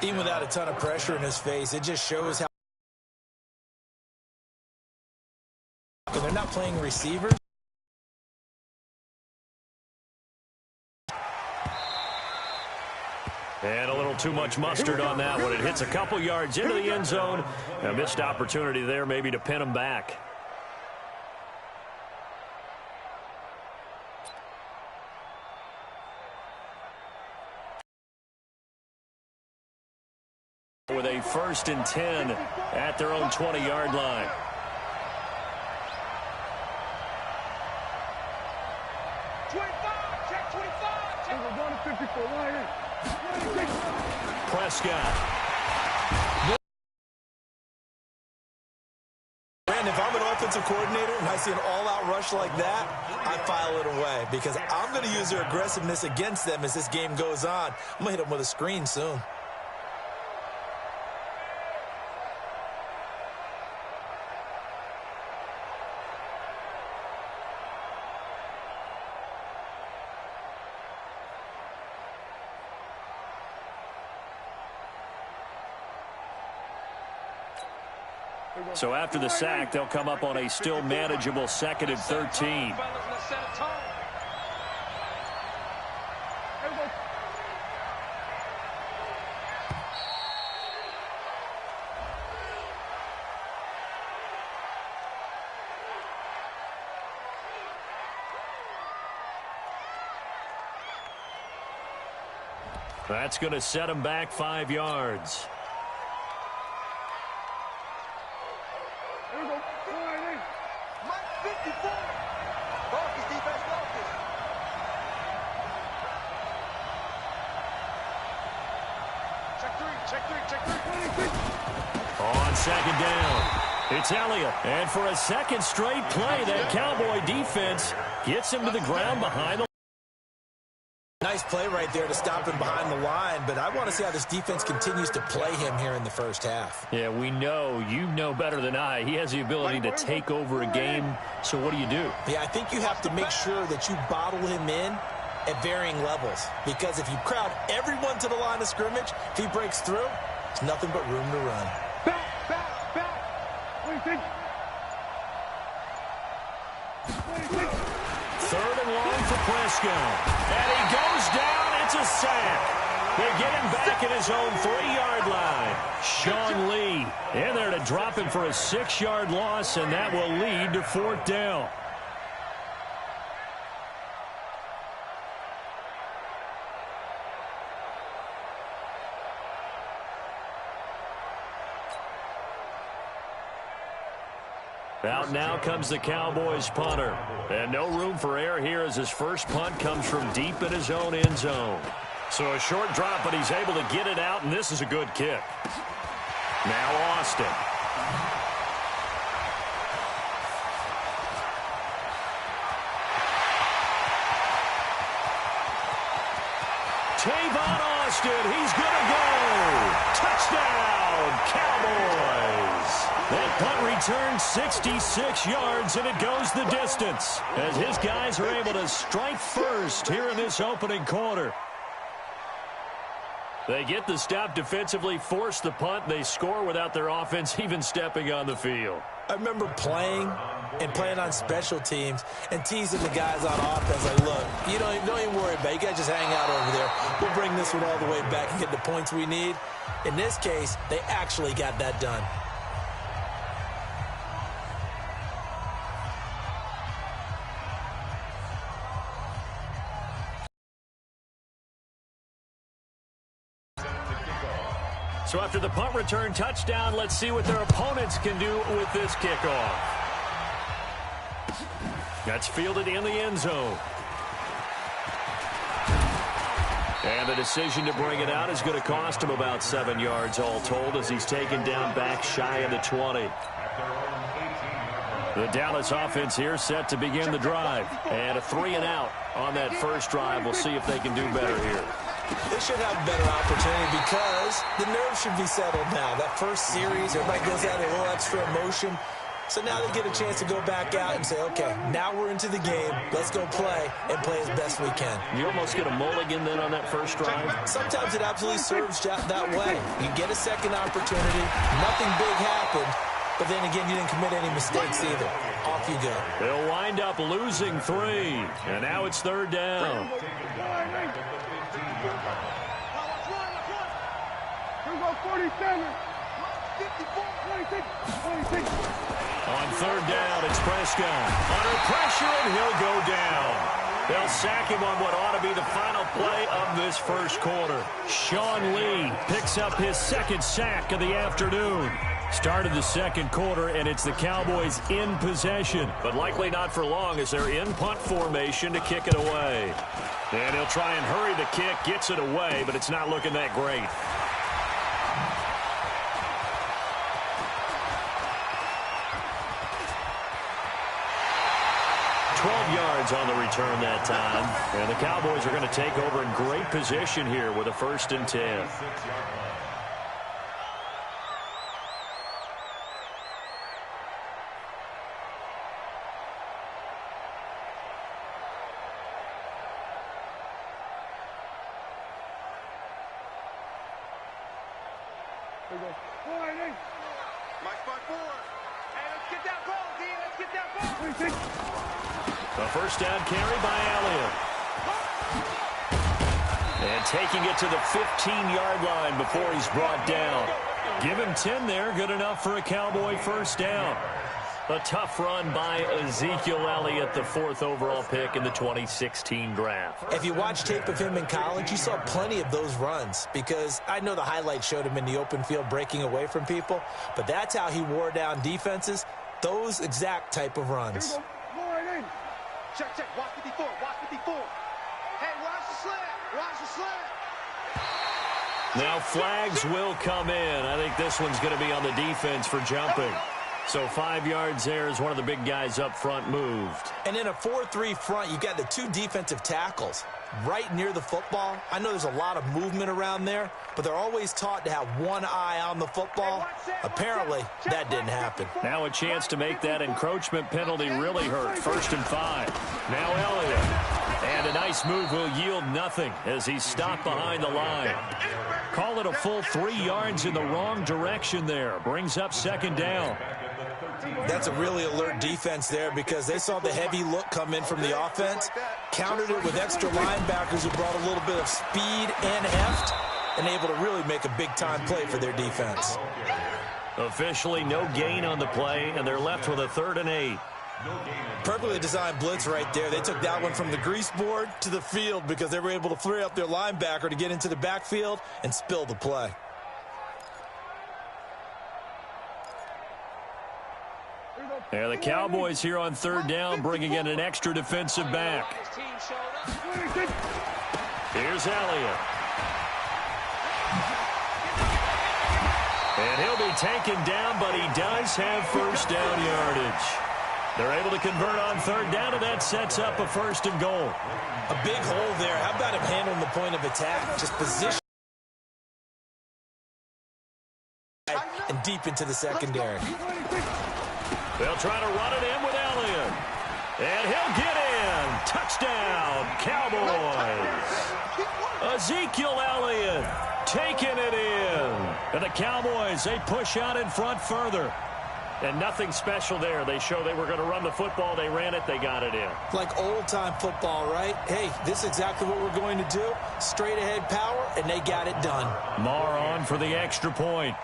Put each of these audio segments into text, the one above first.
Even without a ton of pressure in his face, it just shows how they're not playing receivers. And a little too much mustard on that one. It hits a couple yards into the end zone. A missed opportunity there maybe to pin him back. With a 1st and 10 at their own 20-yard line. Prescott. And if I'm an offensive coordinator and I see an all-out rush like that, I file it away because I'm going to use their aggressiveness against them as this game goes on. I'm going to hit them with a screen soon. So after the sack, they'll come up on a still manageable 2nd and 13. That's going to set him back 5 yards. On 2nd down, it's Elliott. And for a 2nd straight play, that Cowboy defense gets him to the ground behind the line. Nice play right there to stop him behind the line, but I want to see how this defense continues to play him here in the first half. Yeah, we know. You know better than I. He has the ability to take over a game, so what do you do? Yeah, I think you have to make sure that you bottle him in at varying levels, because if you crowd everyone to the line of scrimmage, if he breaks through, there's nothing but room to run. Back. What do you think? 3rd and long for Prescott. And he goes down. It's a sack. They get him back at his own 3-yard line. Sean Lee in there to drop him for a 6-yard loss, and that will lead to 4th down. Out now comes the Cowboys punter. And no room for error here as his first punt comes from deep in his own end zone. So a short drop, but he's able to get it out, and this is a good kick. Now Austin. Tavon Austin, he's going to go. Touchdown, Cowboys. That punt returns 66 yards, and it goes the distance as his guys are able to strike first here in this opening quarter. They get the stop defensively, force the punt. They score without their offense even stepping on the field. I remember playing on special teams and teasing the guys on offense like, look, you don't even worry about it. You guys just hang out over there. We'll bring this one all the way back and get the points we need. In this case, they actually got that done. So after the punt return touchdown, let's see what their opponents can do with this kickoff. That's fielded in the end zone. And the decision to bring it out is going to cost him about 7 yards all told as he's taken down back shy of the 20. The Dallas offense here set to begin the drive. And a 3-and-out on that first drive. We'll see if they can do better here. They should have a better opportunity because the nerves should be settled now. That first series, everybody goes out a little extra emotion. So now they get a chance to go back out and say, okay, now we're into the game. Let's go play and play as best we can. You almost get a mulligan then on that first drive? Sometimes it absolutely serves that way. You get a second opportunity. Nothing big happened. But then again, you didn't commit any mistakes either. Off you go. They'll wind up losing 3. And now it's third down. Here we go, 47. 54, 26, 26. On third down, it's Prescott. Under pressure, and he'll go down. They'll sack him on what ought to be the final play of this first quarter. Sean Lee picks up his second sack of the afternoon. Started the second quarter, and it's the Cowboys in possession. But likely not for long as they're in punt formation to kick it away. And he'll try and hurry the kick, gets it away, but it's not looking that great. 12 yards on the return that time. And the Cowboys are going to take over in great position here with a 1st and 10. A first down carry by Elliott. And taking it to the 15-yard line before he's brought down. Give him 10 there. Good enough for a Cowboy first down. A tough run by Ezekiel Elliott, the 4th overall pick in the 2016 draft. If you watch tape of him in college, you saw plenty of those runs because I know the highlights showed him in the open field breaking away from people, but that's how he wore down defenses, those exact type of runs. Check, check. Watch 54. Watch 54. Hey, watch the slant. Watch the slant. Now flags will come in. I think this one's going to be on the defense for jumping. So 5 yards there as one of the big guys up front moved. And in a 4-3 front, you got the 2 defensive tackles right near the football. I know there's a lot of movement around there, but they're always taught to have one eye on the football. Apparently, that didn't happen. Now a chance to make that encroachment penalty really hurt. 1st and 5. Now Elliott. And a nice move will yield nothing as he's stopped behind the line. Call it a full 3 yards in the wrong direction there. Brings up 2nd down. That's a really alert defense there because they saw the heavy look come in from the offense, countered it with extra linebackers who brought a little bit of speed and heft, and able to really make a big-time play for their defense. Officially no gain on the play, and they're left with a 3rd and 8. Perfectly designed blitz right there. They took that one from the grease board to the field because they were able to flare up their linebacker to get into the backfield and spill the play. And the Cowboys here on 3rd down bringing in an extra defensive back. Here's Elliott. And he'll be taken down, but he does have 1st down yardage. They're able to convert on 3rd down, and that sets up a 1st and goal. A big hole there. How about him handling the point of attack? Just position and deep into the secondary. They'll try to run it in with Elliott. And he'll get in. Touchdown, Cowboys. Ezekiel Elliott taking it in. And the Cowboys, they push out in front further. And nothing special there. They show they were going to run the football. They ran it. They got it in. Like old-time football, right? Hey, this is exactly what we're going to do. Straight-ahead power, and they got it done. Marr on for the extra point.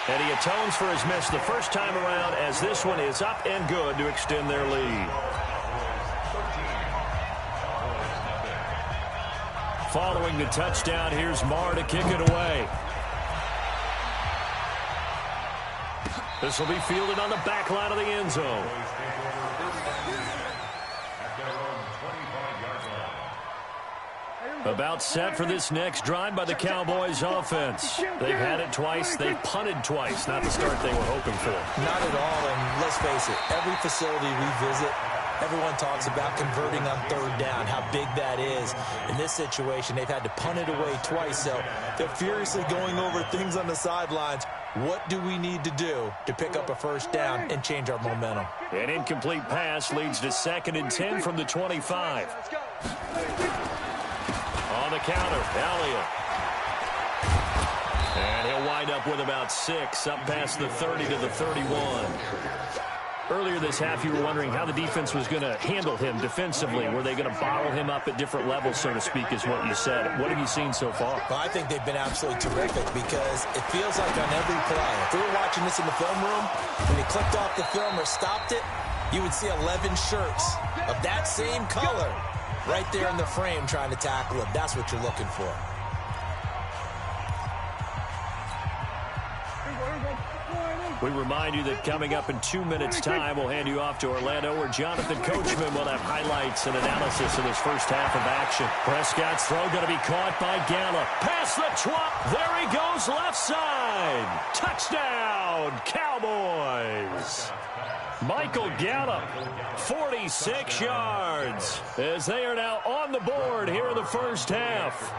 And he atones for his miss the first time around as this one is up and good to extend their lead. Following the touchdown, here's Marr to kick it away. This will be fielded on the back line of the end zone. About set for this next drive by the Cowboys offense. They've had it twice. They've punted twice. Not the start they were hoping for. Not at all, and let's face it, every facility we visit, everyone talks about converting on 3rd down, how big that is. In this situation, they've had to punt it away twice, so they're furiously going over things on the sidelines. What do we need to do to pick up a first down and change our momentum? An incomplete pass leads to 2nd and 10 from the 25. On the counter, Elliott. And he'll wind up with about 6, up past the 30 to the 31. Earlier this half, you were wondering how the defense was going to handle him defensively. Were they going to bottle him up at different levels, so to speak, is what you said. What have you seen so far? Well, I think they've been absolutely terrific because it feels like on every play, if we were watching this in the film room, when he clicked off the film or stopped it, you would see 11 shirts of that same color right there in the frame trying to tackle him. That's what you're looking for. We remind you that coming up in 2 minutes' time, we'll hand you off to Orlando, where Jonathan Coachman will have highlights and analysis of this first half of action. Prescott's throw going to be caught by Gallup. Past the 12. There he goes, left side. Touchdown, Cowboys. Michael Gallup, 46 yards, as they are now on the board here in the first half.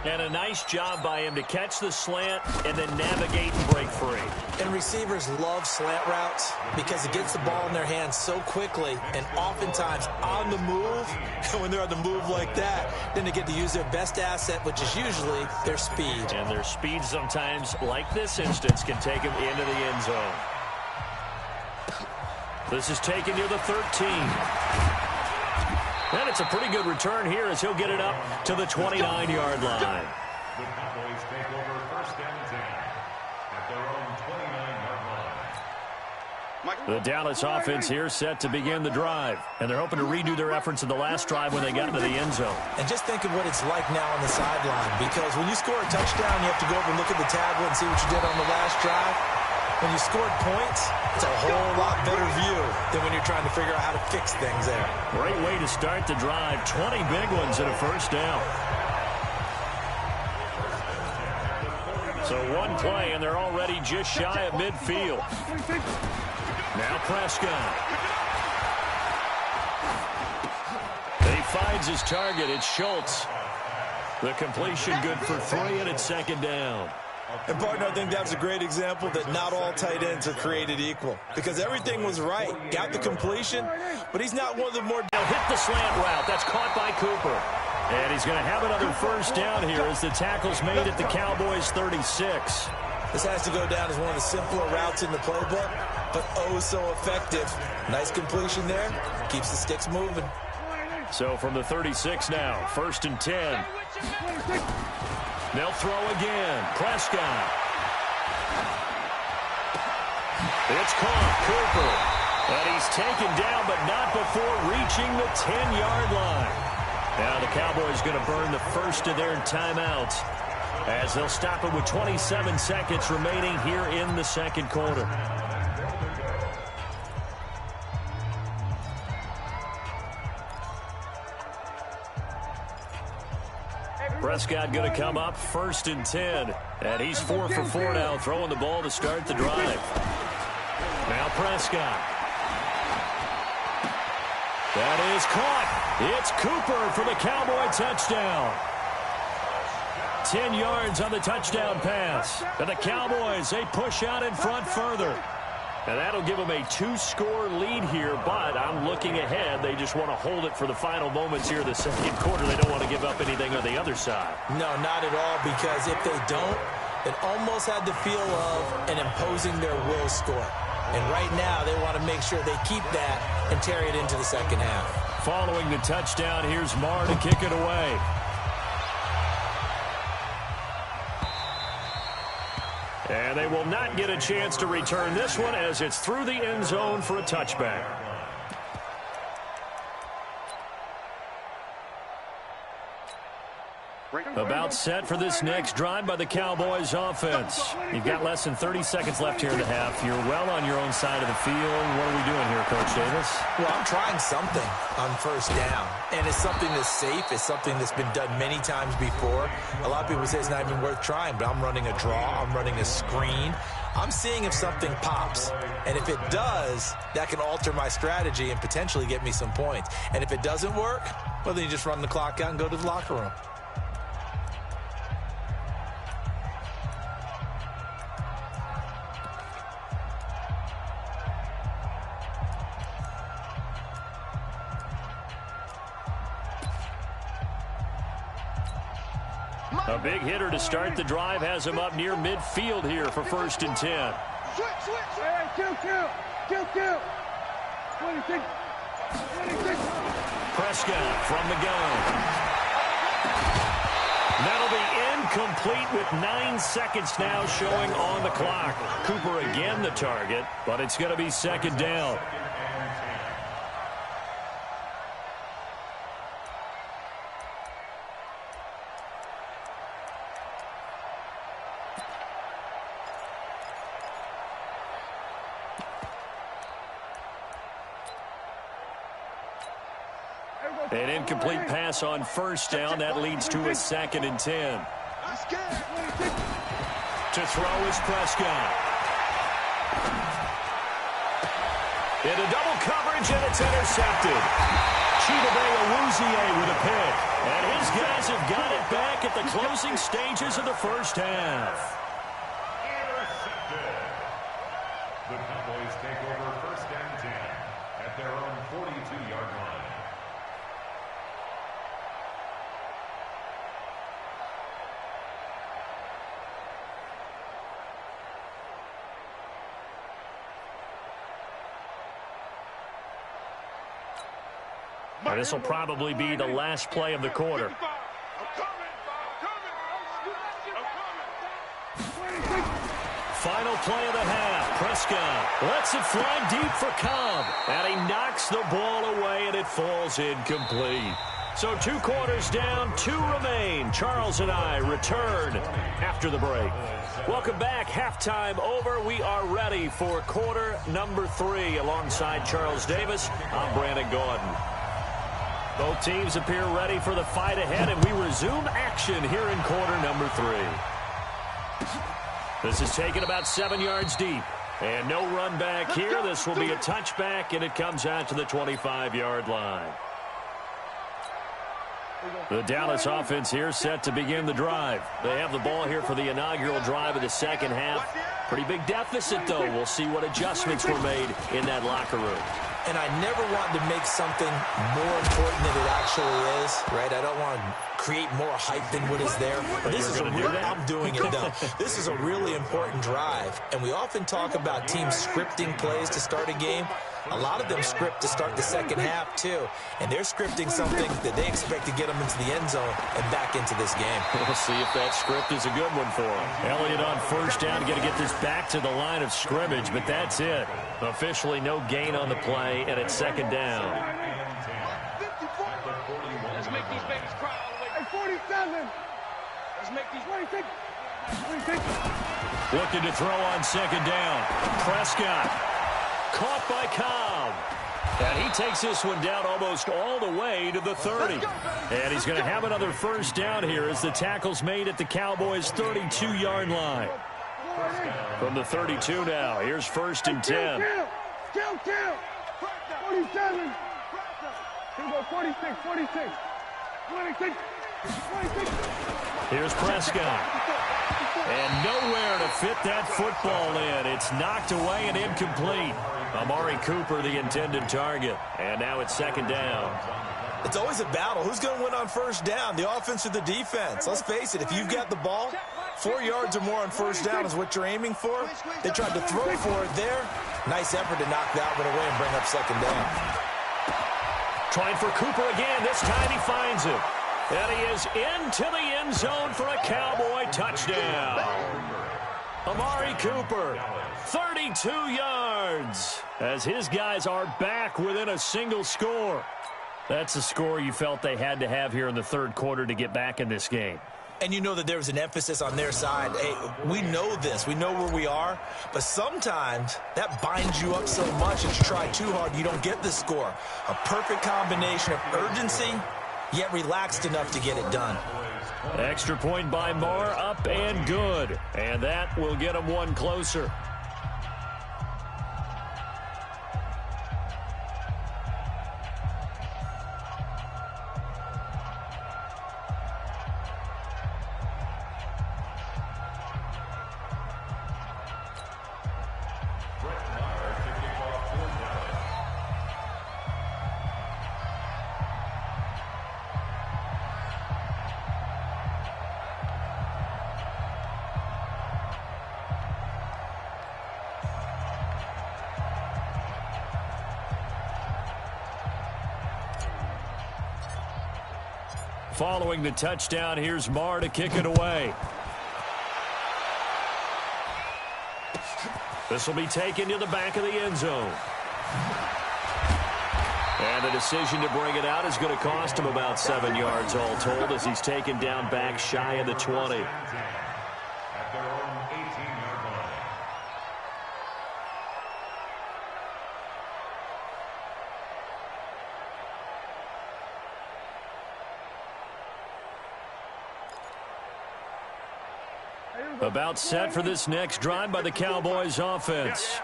And a nice job by him to catch the slant and then navigate and break free. And receivers love slant routes because it gets the ball in their hands so quickly and oftentimes on the move. And when they're on the move like that, then they get to use their best asset, which is usually their speed. And their speed sometimes, like this instance, can take them into the end zone. This is taken near the 13. And it's a pretty good return here as he'll get it up to the 29-yard line. The Cowboys take over 1st and 10 at their own 29-yard line. The Dallas offense here set to begin the drive. And they're hoping to redo their efforts in the last drive when they got into the end zone. And just think of what it's like now on the sideline, because when you score a touchdown, you have to go over and look at the tablet and see what you did on the last drive. When you scored points, it's a whole lot better view than when you're trying to figure out how to fix things there. Great way to start the drive. 20 big ones and a first down. So one play, and they're already just shy of midfield. Now Prescott. He finds his target. It's Schultz. The completion good for 3, and it's 2nd down. And, partner, I think that was a great example that not all tight ends are created equal, because everything was right. Got the completion, but he's not one of the more... He'll hit the slant route. That's caught by Cooper. And he's going to have another first down here as the tackle's made at the Cowboys' 36. This has to go down as one of the simpler routes in the playbook, but oh so effective. Nice completion there. Keeps the sticks moving. So from the 36 now, 1st and 10. They'll throw again. Prescott. It's caught. Cooper. And he's taken down, but not before reaching the 10-yard line. Now the Cowboys going to burn the first of their timeouts as they'll stop it with 27 seconds remaining here in the second quarter. Prescott going to come up 1st and 10. And he's 4 for 4 now, throwing the ball to start the drive. Now Prescott. That is caught. It's Cooper for the Cowboy touchdown. 10 yards on the touchdown pass. And the Cowboys, they push out in front further. And that'll give them a 2-score lead here, but I'm looking ahead. They just want to hold it for the final moments here in the second quarter. They don't want to give up anything on the other side. No, not at all, because if they don't, it almost had the feel of an imposing their will score. And right now, they want to make sure they keep that and carry it into the second half. Following the touchdown, here's Marr to kick it away. And they will not get a chance to return this one as it's through the end zone for a touchback. About set for this next drive by the Cowboys offense. You've got less than 30 seconds left here in the half. You're well on your own side of the field. What are we doing here, Coach Davis? Well, I'm trying something on first down, and it's something that's safe. It's something that's been done many times before. A lot of people say it's not even worth trying, but I'm running a draw. I'm running a screen. I'm seeing if something pops, and if it does, that can alter my strategy and potentially get me some points. And if it doesn't work, well, then you just run the clock out and go to the locker room. A big hitter to start the drive has him up near midfield here for 1st and 10. Switch. Hey, kill. 26. Prescott from the gun. That'll be incomplete with 9 seconds now showing on the clock. Cooper again the target, but it's going to be 2nd down. An incomplete pass on 1st down. That leads to a 2nd and 10. To throw is Prescott. Into double coverage, and it's intercepted. Chidobe Awuzie with a pick. And his guys have got it back at the closing stages of the 1st half. Intercepted. The Cowboys take over 1st and 10 at their own 42-yard line. And this will probably be the last play of the quarter. Final play of the half. Prescott lets it fly deep for Cobb. And he knocks the ball away, and it falls incomplete. So 2 quarters down, 2 remain. Charles and I return after the break. Welcome back. Halftime over. We are ready for quarter number 3. Alongside Charles Davis, I'm Brandon Gordon. Both teams appear ready for the fight ahead, and we resume action here in quarter number 3. This is taken about 7 yards deep. And no run back here. This will be a touchback, and it comes out to the 25-yard line. The Dallas offense here set to begin the drive. They have the ball here for the inaugural drive of the 2nd half. Pretty big deficit, though. We'll see what adjustments were made in that locker room. And I never wanted to make something more important than it actually is, right? I don't want to create more hype than what is there. But this is I'm doing it, though. This is a really important drive. And we often talk about teams scripting plays to start a game. A lot of them script to start the 2nd half, too. And they're scripting something that they expect to get them into the end zone and back into this game. We'll see if that script is a good one for them. Elliott on 1st down, got to get this back to the line of scrimmage, but that's it. Officially no gain on the play, and it's 2nd down. Let's make these babies cry all the way. Hey, 47. Let's make these 26. Looking to throw on 2nd down. Prescott. Caught by Cobb. And he takes this one down almost all the way to the 30. And he's going to have another 1st down here as the tackle's made at the Cowboys' 32-yard line. From the 32 now, here's 1st and 10. Kill. 47. Here we go, 46. 26. Here's Prescott. And nowhere to fit that football in. It's knocked away and incomplete. Amari Cooper, the intended target. And now it's 2nd down. It's always a battle. Who's going to win on 1st down, the offense or the defense? Let's face it, if you've got the ball, 4 yards or more on 1st down is what you're aiming for. They tried to throw for it there. Nice effort to knock that one away and bring up 2nd down. Trying for Cooper again. This time he finds it. And he is into the end zone for a Cowboy touchdown. Amari Cooper, 32 yards, as his guys are back within a single score. That's the score you felt they had to have here in the 3rd quarter to get back in this game. And you know that there was an emphasis on their side. Hey, we know this. We know where we are. But sometimes that binds you up so much that you try too hard, you don't get the score. A perfect combination of urgency, yet relaxed enough to get it done. Extra point by Marr, up and good. And that will get them one closer. Following the touchdown, here's Marr to kick it away. This will be taken to the back of the end zone. And the decision to bring it out is going to cost him about 7 yards all told as he's taken down back shy of the 20. At their own 18-yard line. About set for this next drive by the Cowboys offense.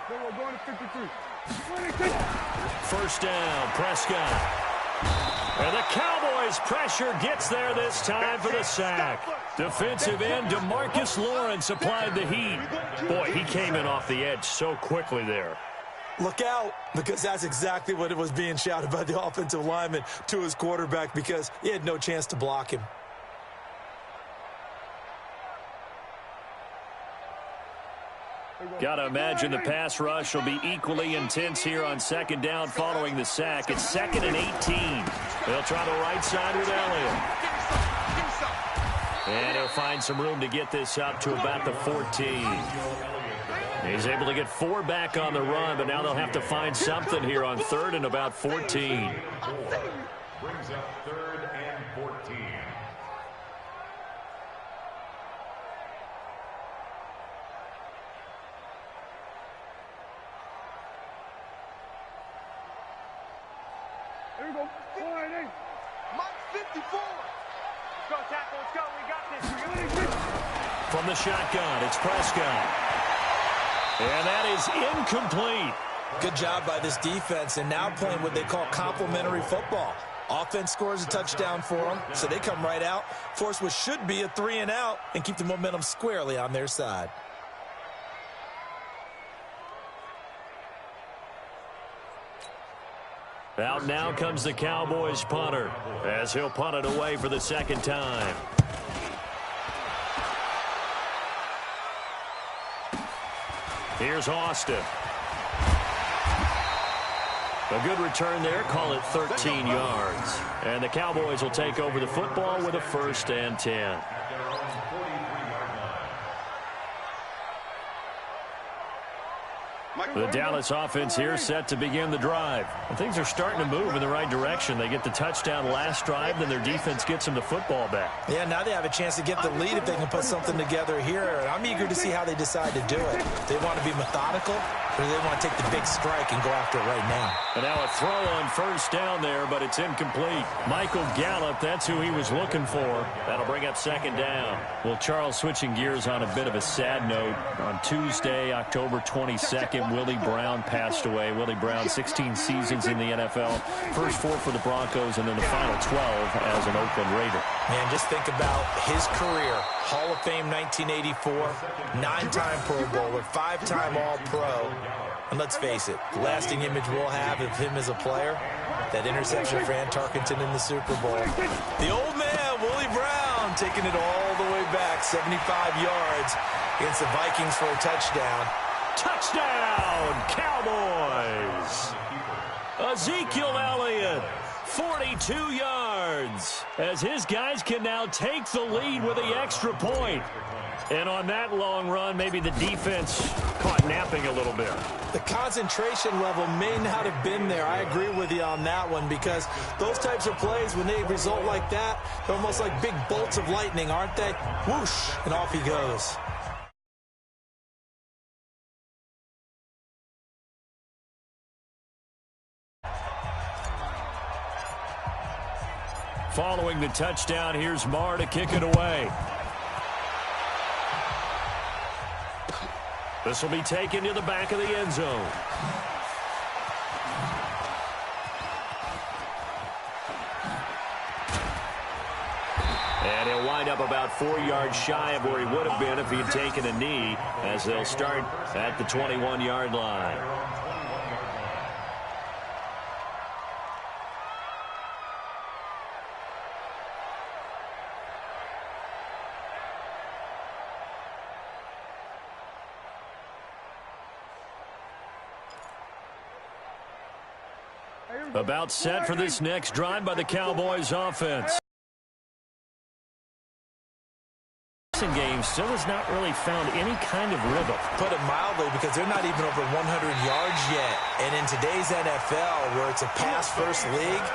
First down, Prescott. And the Cowboys pressure gets there this time for the sack. Defensive end DeMarcus Lawrence applied the heat. Boy, he came in off the edge so quickly there. Look out, because that's exactly what it was being shouted by the offensive lineman to his quarterback because he had no chance to block him. Got to imagine the pass rush will be equally intense here on second down following the sack. It's 2nd and 18. They'll try the right side with Elliott. And he'll find some room to get this up to about the 14. He's able to get 4 back on the run, but now they'll have to find something here on 3rd and about 14. Brings up 3rd and 14. Here we go. 4-8. Mike 54. Let's go, tackle. Let's go. We got this. From the shotgun, it's Prescott. And that is incomplete. Good job by this defense, and now playing what they call complementary football. Offense scores a touchdown for them, so they come right out, force what should be a 3-and-out, and keep the momentum squarely on their side. Out now comes the Cowboys punter as he'll punt it away for the second time. Here's Austin. A good return there, call it 13 yards. And the Cowboys will take over the football with a 1st and 10. The Dallas offense here set to begin the drive. And things are starting to move in the right direction. They get the touchdown last drive, then their defense gets them the football back. Yeah, now they have a chance to get the lead if they can put something together here. And I'm eager to see how they decide to do it. They want to be methodical, or do they want to take the big strike and go after it right now? And now a throw on 1st down there, but it's incomplete. Michael Gallup, that's who he was looking for. That'll bring up 2nd down. Well, Charles, switching gears on a bit of a sad note. On Tuesday, October 22nd, Willie Brown passed away. Willie Brown, 16 seasons in the NFL. First 4 for the Broncos, and then the final 12 as an Oakland Raider. Man, just think about his career. Hall of Fame 1984, 9-time Pro Bowler, 5-time All-Pro. And let's face it, the lasting image we'll have of him as a player, that interception for Fran Tarkenton in the Super Bowl. The old man, Willie Brown, taking it all the way back, 75 yards against the Vikings for a touchdown. Touchdown, Cowboys! Ezekiel Elliott, 42 yards, as his guys can now take the lead with the extra point. And on that long run, maybe the defense caught napping a little bit. The concentration level may not have been there. I agree with you on that one, because those types of plays, when they result like that, they're almost like big bolts of lightning, aren't they? Whoosh, and off he goes. Following the touchdown, here's Marr to kick it away. This will be taken to the back of the end zone. And he'll wind up about 4 yards shy of where he would have been if he had taken a knee, as they'll start at the 21-yard line. About set for this next drive by the Cowboys offense. passing game still has not really found any kind of rhythm. Put it mildly, because they're not even over 100 yards yet. And in today's NFL, where it's a pass-first league,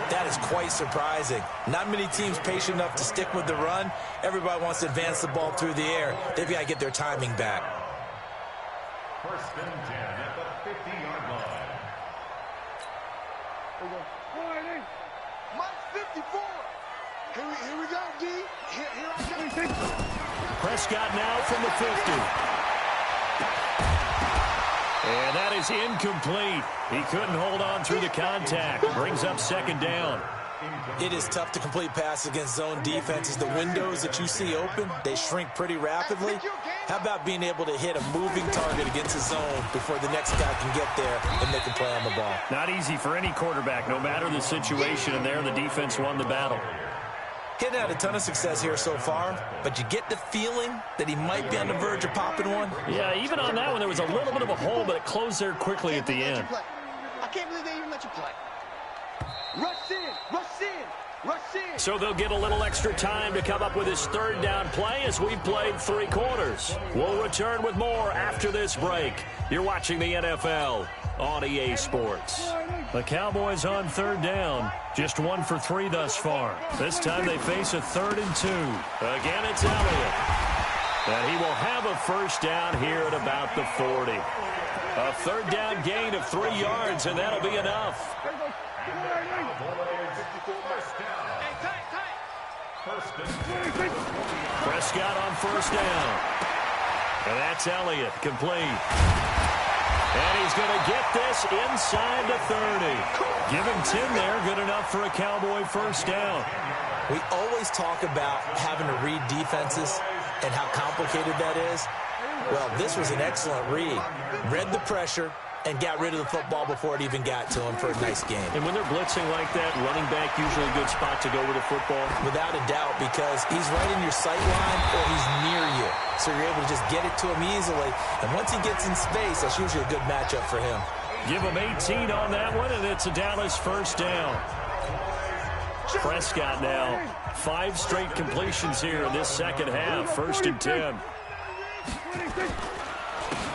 that is quite surprising. Not many teams patient enough to stick with the run. Everybody wants to advance the ball through the air. They've got to get their timing back. First and 10 at the 50-yard line. Mike 54. Here we go, D. Here I come. Prescott now from the 50. And that is incomplete. He couldn't hold on through the contact. Brings up second down. It is tough to complete passes against zone defenses. The windows that you see open, they shrink pretty rapidly. How about being able to hit a moving target against a zone before the next guy can get there and make a play on the ball? Not easy for any quarterback, no matter the situation, and there the defense won the battle. Hitting had a ton of success here so far, but you get the feeling that he might be on the verge of popping one. Yeah, even on that one, there was a little bit of a hole, but it closed there quickly at the end. I can't believe they even let you play. Rush in, rush in, rush in. So they'll get a little extra time to come up with his third down play as we've played 3 quarters. We'll return with more after this break. You're watching the NFL on EA Sports. The Cowboys on third down. Just 1 for 3 thus far. This time they face a 3rd and 2. Again, it's Elliott. And he will have a first down here at about the 40. A third down gain of 3 yards, and that'll be enough. Prescott on first down. And that's Elliott, complete. And he's going to get this inside the 30. Give him 10 there, good enough for a Cowboy first down. We always talk about having to read defenses and how complicated that is. Well, this was an excellent read. Read the pressure and got rid of the football before it even got to him for a nice game. And when they're blitzing like that, running back usually a good spot to go with the football? Without a doubt, because he's right in your sight line or he's near you. So you're able to just get it to him easily. And once he gets in space, that's usually a good matchup for him. Give him 18 on that one, and it's a Dallas first down. Prescott now. 5 straight completions here in this second half. 1st and 10.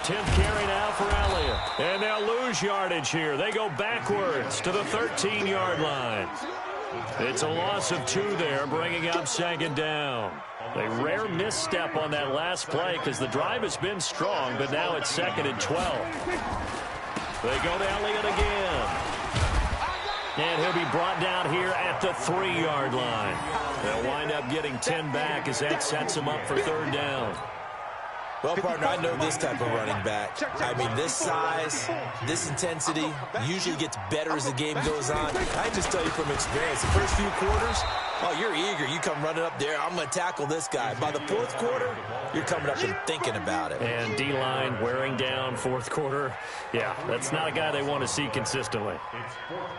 10th carry now for Elliott. And they'll lose yardage here. They go backwards to the 13-yard line. It's a loss of 2 there, bringing up second down. A rare misstep on that last play because the drive has been strong, but now it's 2nd and 12. They go to Elliott again. And he'll be brought down here at the 3-yard line. They'll wind up getting 10 back as that sets them up for 3rd down. Well, partner, I know this type of running back. I mean, this size, this intensity usually gets better as the game goes on. I can just tell you from experience, the first few quarters, oh, you're eager. You come running up there, I'm going to tackle this guy. By the 4th quarter, you're coming up and thinking about it. And D-line wearing down 4th quarter. Yeah, that's not a guy they want to see consistently. It's 4th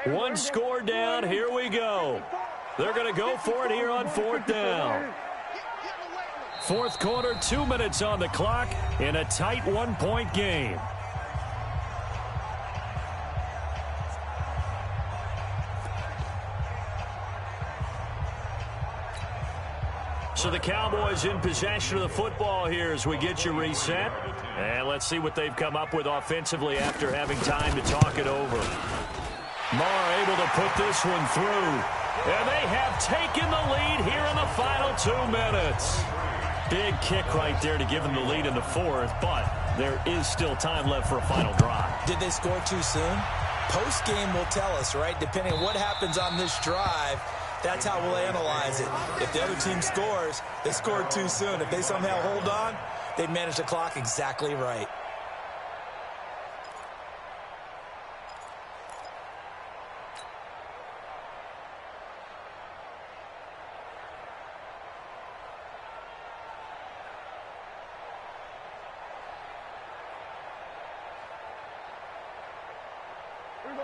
down. 1 score down. Here we go. They're going to go for it here on 4th down. 4th quarter, 2 minutes on the clock in a tight 1-point game. So the Cowboys in possession of the football here as we get you reset. And let's see what they've come up with offensively after having time to talk it over. Marr able to put this one through. And they have taken the lead here in the final 2 minutes. Big kick right there to give them the lead in the 4th, but there is still time left for a final drive. Did they score too soon? Post-game will tell us, right? Depending on what happens on this drive, that's how we'll analyze it. If the other team scores, they scored too soon. If they somehow hold on, they manage the clock exactly right.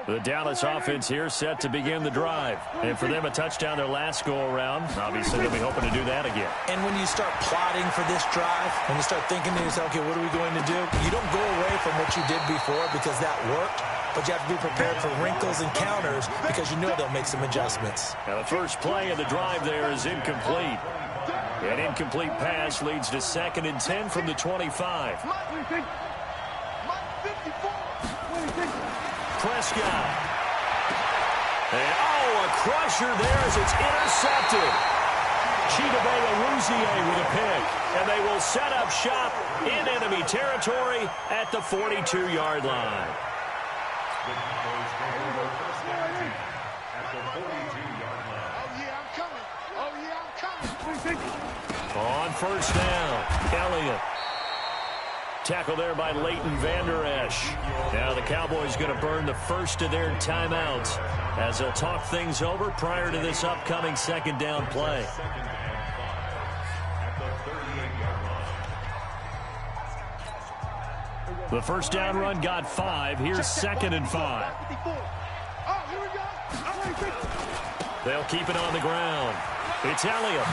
The Dallas offense here set to begin the drive. And for them, a touchdown their last go-around. Obviously, they'll be hoping to do that again. And when you start plotting for this drive, when you start thinking to yourself, okay, what are we going to do? You don't go away from what you did before because that worked. but you have to be prepared for wrinkles and counters because you know they'll make some adjustments. Now the first play of the drive there is incomplete. An incomplete pass leads to 2nd and 10 from the 25. Prescott. And, a crusher there as it's intercepted. Chidobe with a pick. And they will set up shop in enemy territory at the 42-yard line. The Cowboys take over first down at the 42-yard line. Oh, yeah, I'm coming. On first down, Elliott. Tackle there by Leighton Vander Esch. Now the Cowboys going to burn the first of their timeouts as they'll talk things over prior to this upcoming 2nd down play. The first down run got 5. Here's 2nd and 5. They'll keep it on the ground. It's Elliott.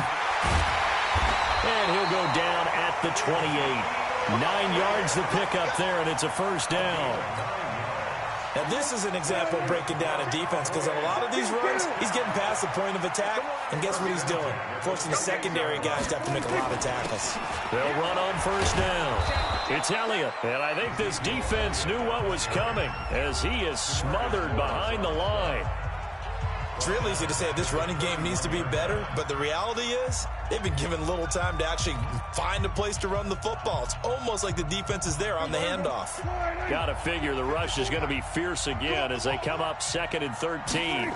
And he'll go down at the 28. 9 yards the pickup there, and it's a first down. Now, this is an example of breaking down a defense because on a lot of these runs, he's getting past the point of attack, and guess what he's doing? Forcing the secondary guys to have to make a lot of tackles. They'll run on first down. It's Elliott, and I think this defense knew what was coming as he is smothered behind the line. It's real easy to say this running game needs to be better, but the reality is they've been given little time to actually find a place to run the football. It's almost like the defense is there on the handoff. Got to figure the rush is going to be fierce again as they come up 2nd and 13.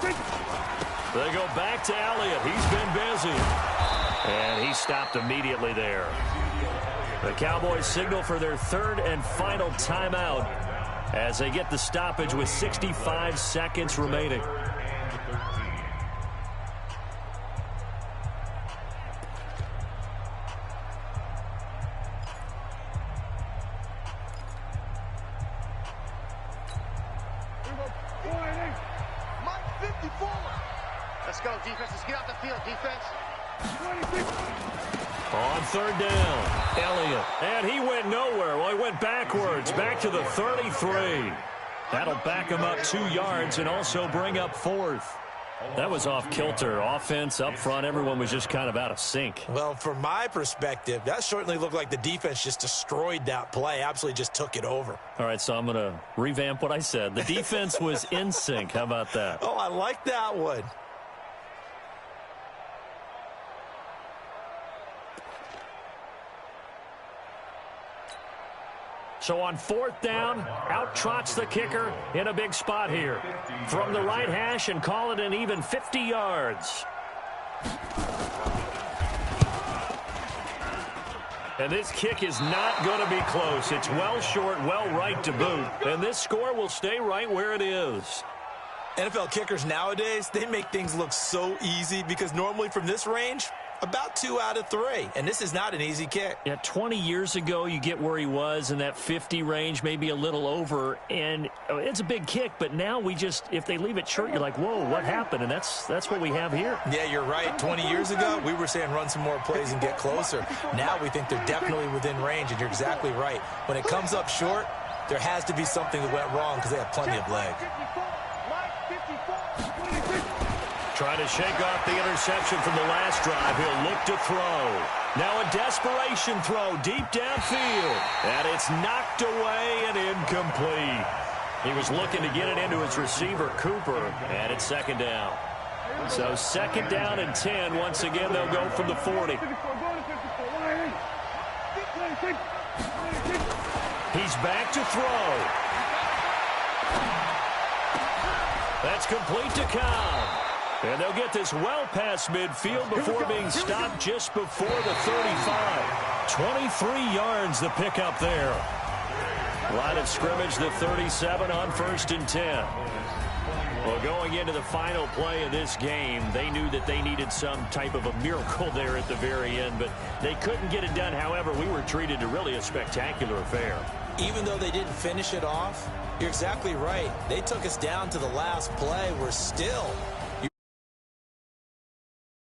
They go back to Elliott. He's been busy. And he stopped immediately there. The Cowboys signal for their 3rd and final timeout as they get the stoppage with 65 seconds remaining. Let's go, defense. Let's get out the field, defense. On 3rd down, Elliott. And he went nowhere. Well, he went backwards, back to the 33. That'll back him up 2 yards and also bring up 4th. That was off kilter. Offense up front, everyone was just kind of out of sync. Well, from my perspective, that certainly looked like the defense just destroyed that play, absolutely just took it over. All right, so I'm going to revamp what I said. The defense was in sync. How about that? Oh, I like that one. So on 4th down, out trots the kicker in a big spot here. From the right hash and call it an even 50 yards. And this kick is not going to be close. It's well short, well right to boot. And this score will stay right where it is. NFL kickers nowadays, they make things look so easy because normally from this range, about 2 out of 3. And this is not an easy kick. Yeah, 20 years ago, you get where he was in that 50 range, maybe a little over. And it's a big kick, but now we just, if they leave it short, you're like, whoa, what happened? And that's what we have here. Yeah, you're right. 20 years ago, we were saying run some more plays and get closer. Now we think they're definitely within range, and you're exactly right. When it comes up short, there has to be something that went wrong because they have plenty of leg. Trying to shake off the interception from the last drive. He'll look to throw. Now a desperation throw deep downfield. And it's knocked away and incomplete. He was looking to get it into his receiver, Cooper. And it's 2nd down. So 2nd down and 10. Once again, they'll go from the 40. He's back to throw. That's complete to Cobb. And they'll get this well past midfield before being stopped just before the 35. 23 yards the pickup there. Line of scrimmage, the 37 on 1st and 10. Well, going into the final play of this game, they knew that they needed some type of a miracle there at the very end, but they couldn't get it done. However, we were treated to really a spectacular affair. Even though they didn't finish it off, you're exactly right. They took us down to the last play. We're still